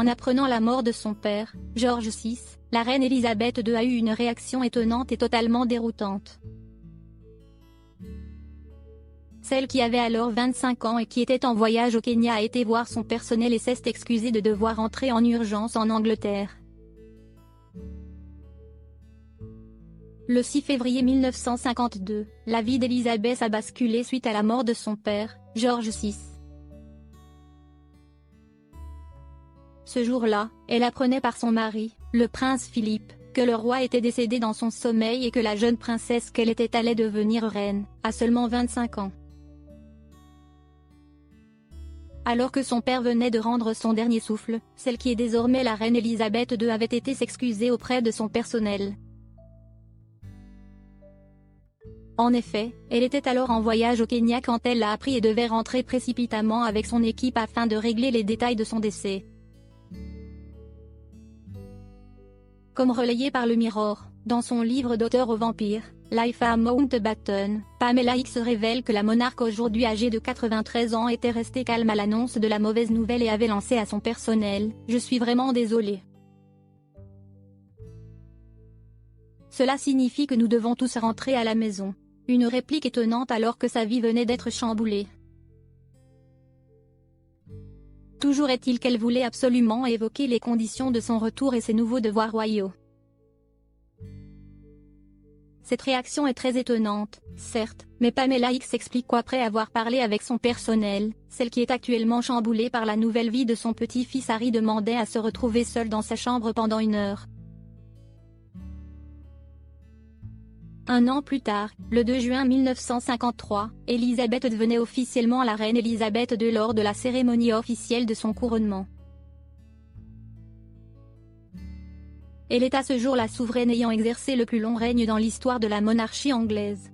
En apprenant la mort de son père, George VI, la reine Elisabeth II a eu une réaction étonnante et totalement déroutante. Celle qui avait alors 25 ans et qui était en voyage au Kenya a été voir son personnel et s'est excusée de devoir entrer en urgence en Angleterre. Le 6 février 1952, la vie d'Elisabeth a basculé suite à la mort de son père, George VI. Ce jour-là, elle apprenait par son mari, le prince Philippe, que le roi était décédé dans son sommeil et que la jeune princesse qu'elle était allait devenir reine, à seulement 25 ans. Alors que son père venait de rendre son dernier souffle, celle qui est désormais la reine Elisabeth II avait été s'excuser auprès de son personnel. En effet, elle était alors en voyage au Kenya quand elle l'a appris et devait rentrer précipitamment avec son équipe afin de régler les détails de son décès. Comme relayé par le Mirror, dans son livre d'auteur aux vampires, Life à Mountbatten, Pamela X révèle que la monarque aujourd'hui âgée de 93 ans était restée calme à l'annonce de la mauvaise nouvelle et avait lancé à son personnel « Je suis vraiment désolée. Cela signifie que nous devons tous rentrer à la maison. » Une réplique étonnante alors que sa vie venait d'être chamboulée. Toujours est-il qu'elle voulait absolument évoquer les conditions de son retour et ses nouveaux devoirs royaux. Cette réaction est très étonnante, certes, mais Pamela X explique qu'après avoir parlé avec son personnel, celle qui est actuellement chamboulée par la nouvelle vie de son petit-fils Harry demandait à se retrouver seule dans sa chambre pendant 1 heure. Un an plus tard, le 2 juin 1953, Elisabeth devenait officiellement la reine Elisabeth II lors de la cérémonie officielle de son couronnement. Elle est à ce jour la souveraine ayant exercé le plus long règne dans l'histoire de la monarchie anglaise.